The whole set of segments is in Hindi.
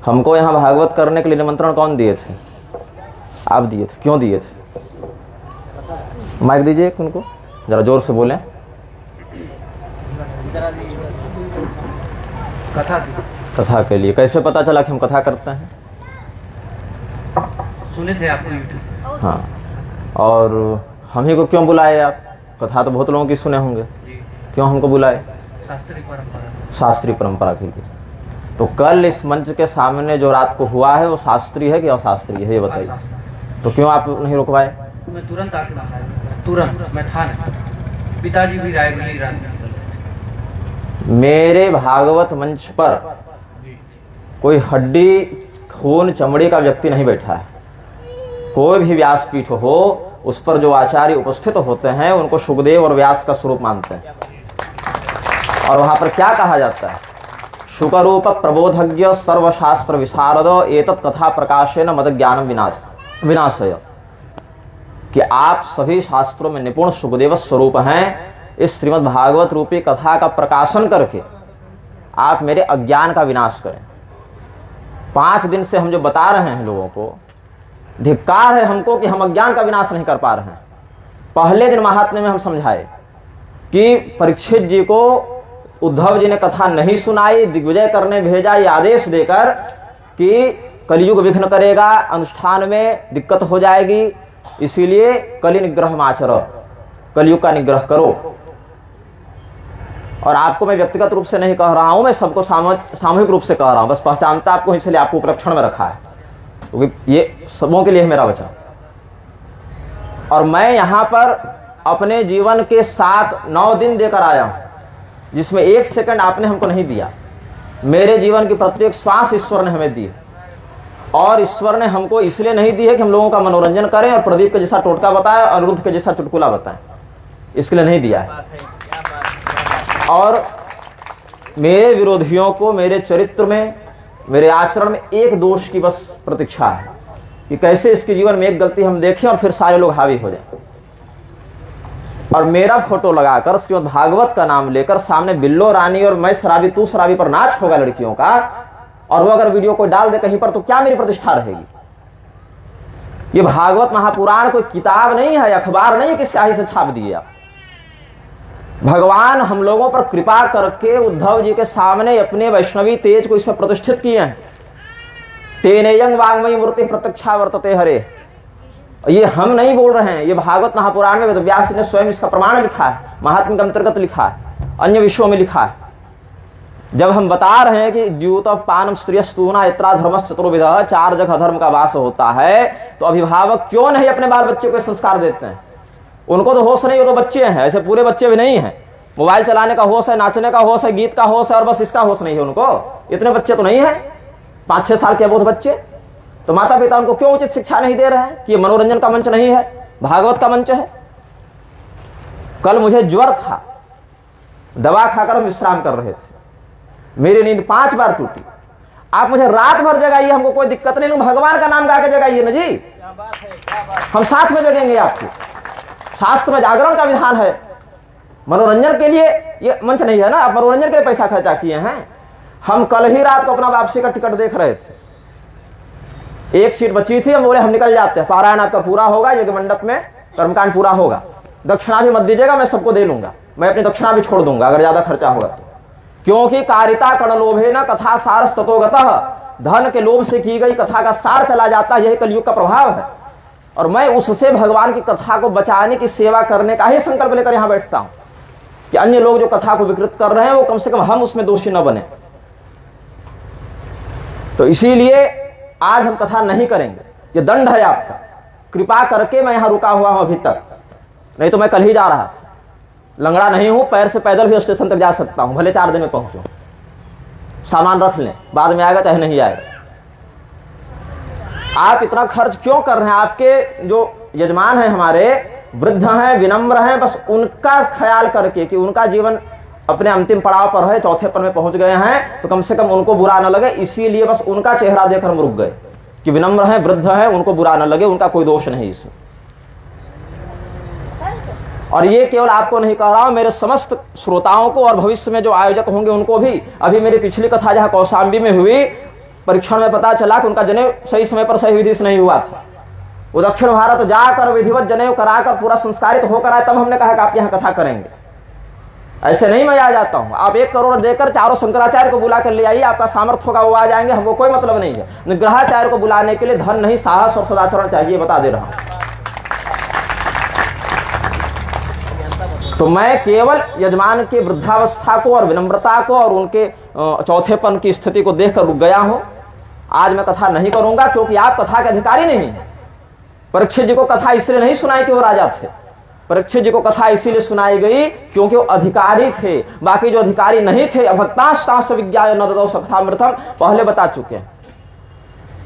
हमको यहाँ भागवत करने के लिए निमंत्रण कौन दिए थे? आप दिए थे। क्यों दिए थे? माइक दीजिए उनको, जरा जोर से बोलें। कथा के लिए। कैसे पता चला कि हम कथा करते हैं? सुने थे आपने? हाँ। और हम ही को क्यों बुलाए आप? कथा तो बहुत लोगों की सुने होंगे, क्यों हमको बुलाए? शास्त्रीय परंपरा। शास्त्रीय परंपरा के लिए। तो कल इस मंच के सामने जो रात को हुआ है वो शास्त्रीय है कि अशास्त्रीय है, ये बताइए। तो क्यों आप नहीं रुकवाए? मैं तुरंत आके बताया, तुरंत मैं था नहीं, पिताजी भी रायबरेली रात में। मेरे भागवत मंच पर कोई हड्डी खून चमड़ी का व्यक्ति नहीं बैठा है। कोई भी व्यासपीठ हो, उस पर जो आचार्य उपस्थित होते हैं उनको सुखदेव और व्यास का स्वरूप मानते हैं। और वहां पर क्या कहा जाता है? शुकरूप प्रबोधज्ञ सर्वशास्त्र विशारद एतत् कथा प्रकाशेन मद ज्ञानम विनाशय, कि आप सभी शास्त्रों में निपुण सुखदेव स्वरूप हैं। इस श्रीमद् भागवत रूपी कथा का प्रकाशन करके आप मेरे अज्ञान का विनाश करें। 5 दिन से हम जो बता रहे हैं लोगों को, धिक्कार है हमको कि हम अज्ञान का विनाश नहीं कर पा रहे हैं। पहले दिन महात्म्य में हम समझाए कि परीक्षित जी को उद्धव जी ने कथा नहीं सुनाई, दिग्विजय करने भेजा ये आदेश देकर कि कलयुग विघ्न करेगा, अनुष्ठान में दिक्कत हो जाएगी, इसीलिए कलि निग्रह आचरो, कलयुग का निग्रह करो। और आपको मैं व्यक्तिगत रूप से नहीं कह रहा हूं, मैं सबको सामूहिक रूप से कह रहा हूं। बस पहचानता आपको, इसलिए आपको उपलक्षण में रखा है, क्योंकि ये सबों के लिए है मेरा वचन। और मैं यहां पर अपने जीवन के 7-9 दिन देकर आया हूं, जिसमें 1 सेकंड आपने हमको नहीं दिया। मेरे जीवन की प्रत्येक श्वास ईश्वर ने हमें दी है, और ईश्वर ने हमको इसलिए नहीं दी है कि हम लोगों का मनोरंजन करें और प्रदीप के जैसा टोटका बताएं, अनिरुद्ध के जैसा चुटकुला बताएं, इसके लिए नहीं दिया है। और मेरे विरोधियों को मेरे चरित्र में, मेरे आचरण में एक दोष की बस प्रतीक्षा है कि कैसे इसके जीवन में एक गलती हम देखें और फिर सारे लोग हावी हो जाएं। और मेरा फोटो लगाकर श्रीमद् भागवत का नाम लेकर सामने बिल्लो रानी और मैं शराबी तू शराबी पर नाच होगा लड़कियों का, और वो अगर वीडियो को डाल दे कहीं पर, तो क्या मेरी प्रतिष्ठा रहेगी? ये भागवत महापुराण कोई किताब नहीं है, अखबार नहीं है कि स्याही से छाप दिए आप। भगवान हम लोगों पर कृपा करके उद्धव जी के सामने अपने वैष्णवी तेज को इसमें प्रतिष्ठित किए हैं। तेनेयं वाङ्मयी मूर्ति प्रत्यक्षा वर्तते हरे। ये हम नहीं बोल रहे हैं, ये भागवत महापुराण में व्यास ने स्वयं इसका प्रमाण लिखा है, महात्म्य के अंतर्गत लिखा है, अन्य विषयों में लिखा है। जब हम बता रहे हैं कि द्यूत पानम स्त्रियस्तूना इत्रा धर्मस् चतुर्विध, 4 जगह धर्म का वास होता है, तो अभिभावक क्यों नहीं अपने बाल बच्चे को संस्कार देते हैं? उनको तो होश नहीं, वो तो बच्चे हैं, ऐसे पूरे बच्चे भी नहीं हैं। मोबाइल चलाने का होश है, नाचने का होश है, गीत का होश है, और बस इसका होश नहीं है उनको। इतने बच्चे तो नहीं है, 5-6 साल के अबोध बच्चे। तो माता पिता उनको क्यों उचित शिक्षा नहीं दे रहे हैं कि ये मनोरंजन का मंच नहीं है, भागवत का मंच है? कल मुझे ज्वर था, दवा खाकर हम विश्राम कर रहे थे, मेरी नींद 5 बार टूटी। आप मुझे रात भर जगाइए, हमको कोई दिक्कत नहीं, भगवान का नाम गा के जगाइए ना जी, हम साथ में जगेंगे आपके। शास्त्र में जागरण का विधान है, मनोरंजन के लिए ये मंच नहीं है ना। आप मनोरंजन के लिए पैसा खर्चा किए हैं। हम कल ही रात को अपना वापसी का टिकट देख रहे थे, 1 सीट बची थी, हम बोले हम निकल जाते हैं, पारायण आपका पूरा होगा, यज्ञ मंडप में कर्मकांड पूरा होगा, दक्षिणा भी मत दीजिएगा, मैं सबको दे लूंगा, मैं अपनी दक्षिणा भी छोड़ दूंगा अगर ज्यादा खर्चा होगा तो। क्योंकि कारिता कण लोभे न कथा सार ततोगतः, धन के लोभ से की गई कथा का सार चला जाता है, यही कलयुग का प्रभाव है। और मैं उससे भगवान की कथा को बचाने की सेवा करने का ही संकल्प लेकर यहां बैठता हूं कि अन्य लोग जो कथा को विकृत कर रहे हैं वो कम से कम हम उसमें दोषी न बने। तो इसीलिए आज हम कथा नहीं करेंगे, ये दंड है आपका। कृपा करके मैं यहां रुका हुआ हूं अभी तक, नहीं तो मैं कल ही जा रहा था। लंगड़ा नहीं हूं, पैर से पैदल भी स्टेशन तक जा सकता हूं, भले 4 दिन में पहुंचूं। सामान रख लें, बाद में आएगा चाहे नहीं आएगा। आप इतना खर्च क्यों कर रहे हैं? आपके जो यजमान हैं हमारे, वृद्ध हैं, विनम्र हैं, बस उनका ख्याल करके कि उनका जीवन अपने अंतिम पड़ाव पर है, चौथे पर में पहुंच गए हैं, तो कम से कम उनको बुरा न लगे, इसीलिए बस उनका चेहरा देखकर हम रुक गए कि विनम्र हैं, वृद्ध हैं, उनको बुरा न लगे, उनका कोई दोष नहीं इसमें। और ये केवल आपको नहीं कह रहा हूं, मेरे समस्त श्रोताओं को और भविष्य में जो आयोजक होंगे उनको भी। अभी मेरी पिछली कथा जहां कौशाम्बी में हुई, परीक्षण में पता चला कि उनका जनेऊ सही समय पर सही विधि से नहीं हुआ था। वो दक्षिण भारत जाकर विधिवत जनेऊ कराकर पूरा संस्कारित होकर आए, तब हमने कहा कि आप यहाँ कथा करेंगे। ऐसे नहीं मैं आ जाता हूँ। आप 1 करोड़ देकर चारों शंकराचार्य को बुला कर ले आइए, आपका सामर्थ्य होगा वो आ जाएंगे, हमको कोई मतलब नहीं है। निग्रहाचार्य को बुलाने के लिए धन नहीं, साहस और सदाचरण चाहिए, बता दे रहा हूँ। तो मैं केवल यजमान के वृद्धावस्था को और विनम्रता को और उनके चौथेपन की स्थिति को देखकर रुक गया हूं। आज मैं कथा नहीं करूंगा क्योंकि आप कथा के अधिकारी नहीं हैं। परीक्षित जी को कथा इसलिए नहीं सुनाई कि वो राजा थे। परीक्षित जी को कथा इसीलिए सुनाई गई क्योंकि वो अधिकारी थे। बाकी जो अधिकारी नहीं थे, अभक्ताश्च विज्ञाय नरदौ सखामृतम, पहले बता चुके हैं।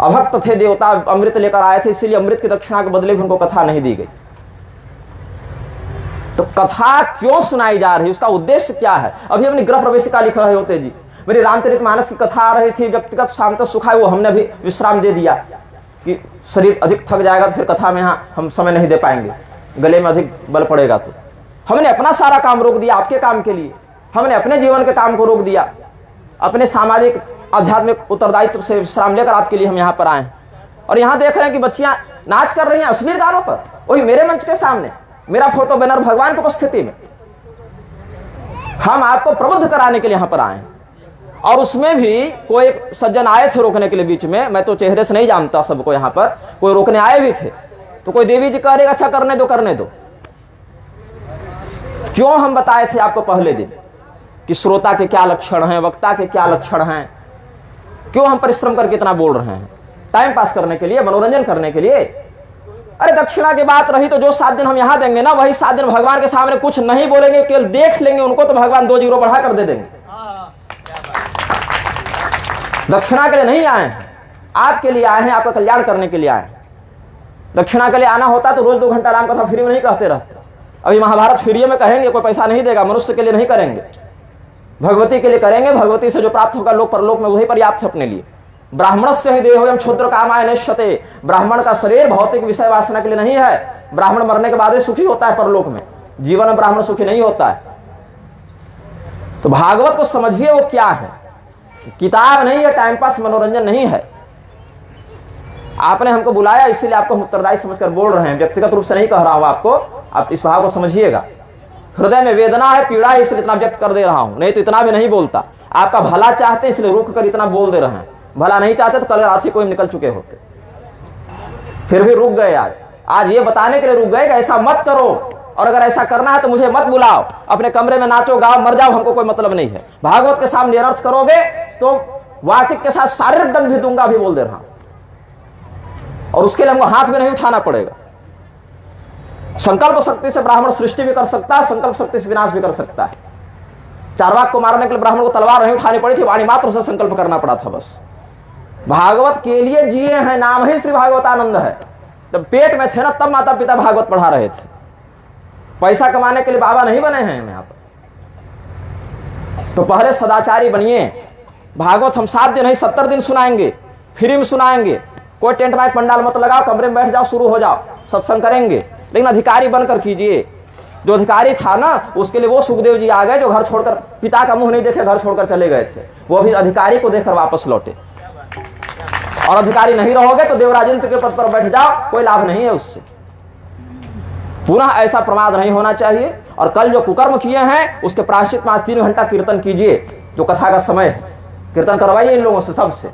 अभक्त थे, देवता अमृत लेकर आए थे, इसीलिए अमृत की दक्षिणा के बदले भी उनको कथा नहीं दी गई। तो कथा क्यों सुनाई जा रही है, उसका उद्देश्य क्या है? अभी अपनी गृह प्रवेशिका लिख रहे होते जी, मेरी रामचरितमानस की कथा आ रही थी, व्यक्तिगत शाम तक सुखा है, वो हमने भी विश्राम दे दिया कि शरीर अधिक थक जाएगा तो फिर कथा में यहाँ हम समय नहीं दे पाएंगे, गले में अधिक बल पड़ेगा। तो हमने अपना सारा काम रोक दिया आपके काम के लिए। हमने अपने जीवन के काम को रोक दिया, अपने सामाजिक आध्यात्मिक उत्तरदायित्व से विश्राम लेकर आपके लिए हम यहाँ पर आए हैं। और यहाँ देख रहे हैं कि बच्चियां नाच कर रही हैं अश्लील गानों पर, वही मेरे मंच के सामने, मेरा फोटो बैनर भगवान की उपस्थिति में। हम आपको प्रबुद्ध कराने के लिए यहाँ पर आए हैं। और उसमें भी कोई सज्जन आए थे रोकने के लिए बीच में, मैं तो चेहरे से नहीं जानता सबको, यहाँ पर कोई रोकने आए भी थे। तो कोई देवी जी कह रहे अच्छा करने दो करने दो। क्यों हम बताए थे आपको पहले दिन कि श्रोता के क्या लक्षण हैं, वक्ता के क्या लक्षण हैं? क्यों हम परिश्रम करके इतना बोल रहे हैं? टाइम पास करने के लिए, मनोरंजन करने के लिए? अरे दक्षिणा की बात रही तो जो 7 दिन हम यहां देंगे ना, वही 7 दिन भगवान के सामने कुछ नहीं बोलेंगे, केवल देख लेंगे उनको, तो भगवान 2 जीरो बढ़ा कर दे देंगे। दक्षिणा के लिए नहीं आए हैं, आपके लिए आए हैं, आपका कल्याण करने के लिए आए हैं। दक्षिणा के लिए आना होता तो रोज 2 घंटा राम कथा फ्री में नहीं कहते रहते। अभी महाभारत फ्री में कहेंगे, कोई पैसा नहीं देगा, मनुष्य के लिए नहीं करेंगे, भगवती के लिए करेंगे। भगवती से जो प्राप्त होगा लोक परलोक में वही पर्याप्त है अपने लिए। ब्राह्मणस्य ही देहोयम क्षुद्र कामाय नश्यते। ब्राह्मण का शरीर भौतिक विषय वासना के लिए नहीं है। ब्राह्मण मरने के बाद ही सुखी होता है परलोक में, जीवन में ब्राह्मण सुखी नहीं होता है। तो भागवत को समझिए वो क्या है, किताब नहीं है, टाइम पास मनोरंजन नहीं है। आपने हमको बुलाया इसीलिए आपको हम उत्तरदायी समझकर बोल रहे हैं, व्यक्तिगत रूप से नहीं कह रहा हूं आपको। आप इस भाव को समझिएगा। हृदय में वेदना है, पीड़ा है, इसलिए इतना व्यक्त कर दे रहा हूं, नहीं तो इतना भी नहीं बोलता। आपका भला चाहते इसलिए रुक कर इतना बोल दे रहे हैं, भला नहीं चाहते तो कल रात ही कोई निकल चुके होते। फिर भी रुक गए। आज ये बताने के लिए रुक गए कि ऐसा मत करो, और अगर ऐसा करना है तो मुझे मत बुलाओ, अपने कमरे में नाचो गाओ मर जाओ, हमको कोई मतलब नहीं है। भागवत के सामने अनर्थ करोगे तो वाचिक के साथ शारीरिक दंड भी दूंगा, भी बोल दे रहा हूं। और उसके लिए हमको हाथ भी नहीं उठाना पड़ेगा। संकल्प शक्ति से ब्राह्मण सृष्टि भी कर सकता है, संकल्प शक्ति से विनाश भी कर सकता है। चारवाक को मारने के लिए ब्राह्मण को तलवार नहीं उठानी पड़ी थी, वाणी मात्र से संकल्प करना पड़ा था बस। भागवत के लिए जिए हैं, नाम ही श्री भागवतानंद है। जब पेट में थे ना तब माता पिता भागवत पढ़ा रहे थे, पैसा कमाने के लिए बाबा नहीं बने हैं हम यहाँ पर। तो पहले सदाचारी बनिए। भागवत हम 7 दिन नहीं 70 दिन सुनाएंगे, फ्री में सुनाएंगे। कोई टेंट माइक पंडाल मत लगाओ, कमरे में बैठ जाओ, शुरू हो जाओ, सत्संग करेंगे, लेकिन अधिकारी बनकर कीजिए। जो अधिकारी था ना, उसके लिए वो सुखदेव जी आ गए जो घर छोड़कर, पिता का मुंह नहीं देखे घर छोड़कर चले गए थे, वो भी अधिकारी को देखकर वापस लौटे। और अधिकारी नहीं रहोगे तो देवराजेंद्र के पद पर बैठ जाओ, कोई लाभ नहीं है उससे। पुनः ऐसा प्रमाद नहीं होना चाहिए। और कल जो कुकर्म किए हैं उसके प्रायश्चित में 3 घंटा कीर्तन कीजिए, जो कथा का समय है, कीर्तन करवाइए इन लोगों से, सबसे।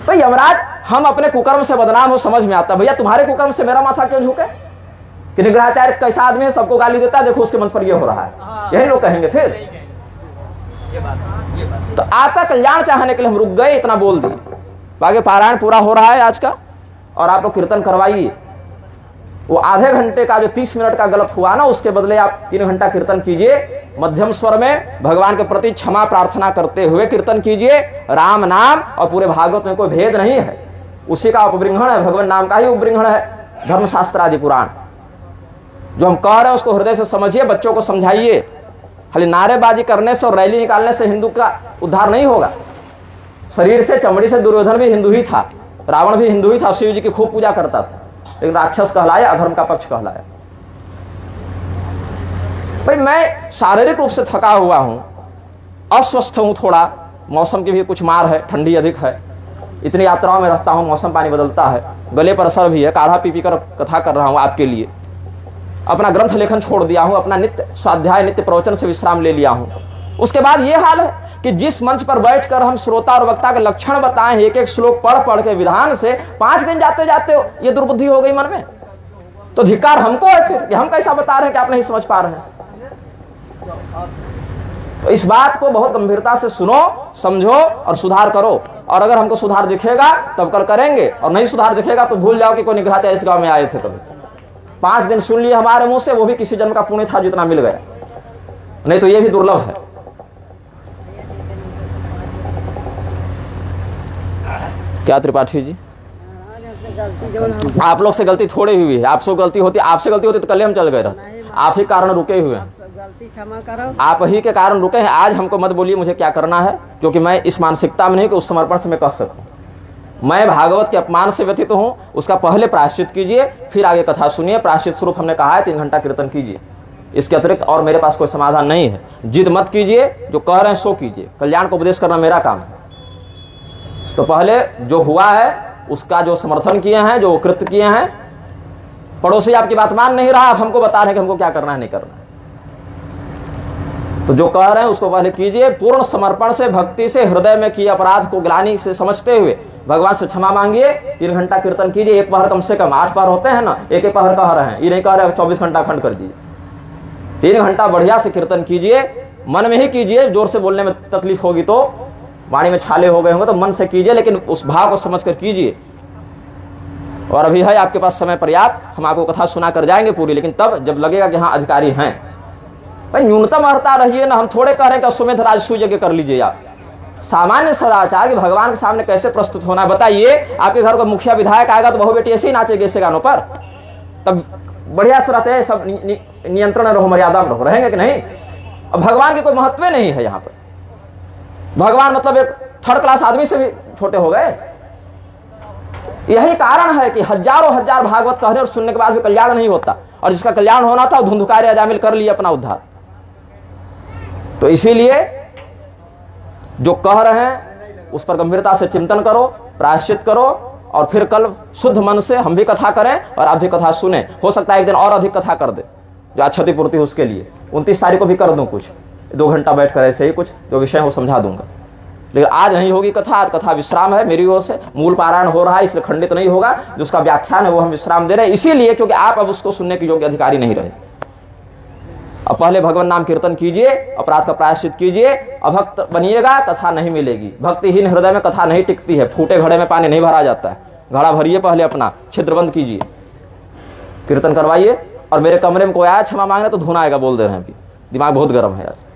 भाई यमराज, हम अपने कुकर्म से बदनाम हो, समझ में आता, भैया तुम्हारे कुकर्म से मेरा माथा क्यों झुके? कि निग्रहाचार्य कैसा आदमी है, सबको गाली देता है, देखो उसके मन पर यह हो रहा है, यही लोग कहेंगे फिर। तो आपका कल्याण चाहने के लिए हम रुक गए, इतना बोल दिए। बाकी पारायण पूरा हो रहा है आज का, और आप लोग कीर्तन करवाइए। वो आधे घंटे का जो 30 मिनट का गलत हुआ ना, उसके बदले आप 3 घंटा कीर्तन कीजिए, मध्यम स्वर में भगवान के प्रति क्षमा प्रार्थना करते हुए कीर्तन कीजिए। राम नाम और पूरे भागवत में कोई भेद नहीं है, उसी का उपबृंहण है, भगवान नाम का ही उपबृंहण है धर्मशास्त्र आदि पुराण। जो हम कह रहे हैं उसको हृदय से समझिए, बच्चों को समझाइए। खाली नारेबाजी करने से और रैली निकालने से हिंदू का उद्धार नहीं होगा। शरीर से, चमड़ी से दुर्योधन भी हिंदू ही था, रावण भी हिंदू ही था, शिव जी की खूब पूजा करता था, लेकिन राक्षस कहलाया, अधर्म का पक्ष कहलाया। भाई मैं शारीरिक रूप से थका हुआ हूं, अस्वस्थ हूं, थोड़ा मौसम की भी कुछ मार है, ठंडी अधिक है, इतनी यात्राओं में रहता हूँ, मौसम पानी बदलता है, गले पर असर भी है, काढ़ा पी पी कर कथा कर रहा हूँ आपके लिए, अपना ग्रंथ लेखन छोड़ दिया हूँ, अपना नित्य स्वाध्याय नित्य प्रवचन से विश्राम ले लिया हूँ। उसके बाद ये हाल है कि जिस मंच पर बैठकर हम श्रोता और वक्ता के लक्षण बताएं, एक एक श्लोक पढ़ पढ़ के विधान से 5 दिन जाते जाते ये दुर्बुद्धि हो गई मन में, तो धिक्कार हमको है फिर कि हम कैसा बता रहे हैं कि आप नहीं समझ पा रहे हैं। तो इस बात को बहुत गंभीरता से सुनो, समझो और सुधार करो। और अगर हमको सुधार दिखेगा तब कल करेंगे, और नहीं सुधार दिखेगा तो भूल जाओ कि कोई निग्रह इस गांव में आए थे कभी। 5 दिन सुन लिए हमारे मुंह से, वो भी किसी जन्म का पुण्य था जितना मिल गया, नहीं तो ये भी दुर्लभ है। क्या त्रिपाठी जी, आप लोग से गलती थोड़ी हुई है, आपसे गलती होती तो कल हम चल गए रहते, आप ही कारण रुके हुए हैं, गलती क्षमा करो, आप ही के कारण रुके हैं। आज हमको मत बोलिए मुझे क्या करना है, क्योंकि मैं इस मानसिकता में नहीं कि उस समर्पण से मैं कह सकूं। मैं भागवत के अपमान से व्यथित हूं, उसका पहले प्रायश्चित कीजिए, फिर आगे कथा सुनिए। प्रायश्चित स्वरूप हमने कहा है 3 घंटा कीर्तन कीजिए, इसके अतिरिक्त और मेरे पास कोई समाधान नहीं है। जिद मत कीजिए, जो कह रहे हैं सो कीजिए, कल्याण को उपदेश करना मेरा काम है। तो पहले जो हुआ है उसका जो समर्थन किए हैं, जो कृत्य किए हैं, पड़ोसी आपकी बात मान नहीं रहा, आप हमको बता रहे हैं कि हमको क्या करना है नहीं करना है। तो जो कह रहे हैं उसको पहले कीजिए, पूर्ण समर्पण से, भक्ति से, हृदय में किए अपराध को ग्लानि से समझते हुए भगवान से क्षमा मांगिए। 3 घंटा कीर्तन कीजिए, एक पहर कम से कम, 8 पहर होते हैं ना, एक एक पहर कह रहे हैं, ये नहीं कह रहे 24 घंटा खंड कर दीजिए। 3 घंटा बढ़िया से कीर्तन कीजिए, मन में ही कीजिए, जोर से बोलने में तकलीफ होगी तो, वाणी में छाले हो गए होंगे तो मन से कीजिए, लेकिन उस भाव को समझ कर कीजिए। और अभी है आपके पास समय पर्याप्त, हम आपको कथा सुना कर जाएंगे पूरी, लेकिन तब जब लगेगा कि हाँ अधिकारी हैं। भाई न्यूनतम अर्ता रहिए ना, हम थोड़े कह रहे हैं कि अश्वमेध राजसूय यज्ञ कर लीजिए। आप सामान्य सदाचार कि भगवान के सामने कैसे प्रस्तुत होना है बताइए। आपके घर का मुखिया विधायक आएगा तो बहू बेटी ऐसे ही नाचेगी ऐसे गानों पर, तब बढ़िया से रहते हैं सब, नियंत्रण रहो, मर्यादा में रहो, रहेंगे कि नहीं। अब भगवान के कोई महत्व नहीं है यहाँ पर, भगवान मतलब एक 3rd क्लास आदमी से भी छोटे हो गए। यही कारण है कि हजारों हजार भागवत कहने और सुनने के बाद भी कल्याण नहीं होता, और जिसका कल्याण होना था वो धुंधुकारी अजामिल कर लिए अपना उद्धार। तो इसीलिए जो कह रहे हैं उस पर गंभीरता से चिंतन करो, प्रायश्चित करो, और फिर कल शुद्ध मन से हम भी कथा करें और आप भी कथा सुने। हो सकता है एक दिन और अधिक कथा कर दे, जो क्षतिपूर्ति हो उसके लिए 29 तारीख को भी कर दूं कुछ 2 घंटा बैठकर ऐसे ही कुछ जो विषय हो समझा दूंगा। लेकिन आज नहीं होगी कथा, आज कथा विश्राम है मेरी ओर से। मूल पारायण हो रहा है इसलिए खंडित नहीं होगा, जो उसका व्याख्यान है वो हम विश्राम दे रहे हैं, इसीलिए क्योंकि आप अब उसको सुनने के योग्य अधिकारी नहीं रहे। अब पहले भगवान नाम कीर्तन कीजिए, अपराध का प्रायश्चित कीजिए, अभक्त बनिएगा, कथा नहीं मिलेगी। भक्तिहीन हृदय में कथा नहीं टिकती है, फूटे घड़े में पानी नहीं भरा जाता है। घड़ा भरिए पहले, अपना छिद्र बंद कीजिए, कीर्तन करवाइए। और मेरे कमरे में कोई आया क्षमा मांगने तो धुना आएगा, बोल दे रहे हैं, अभी दिमाग बहुत गर्म है आज।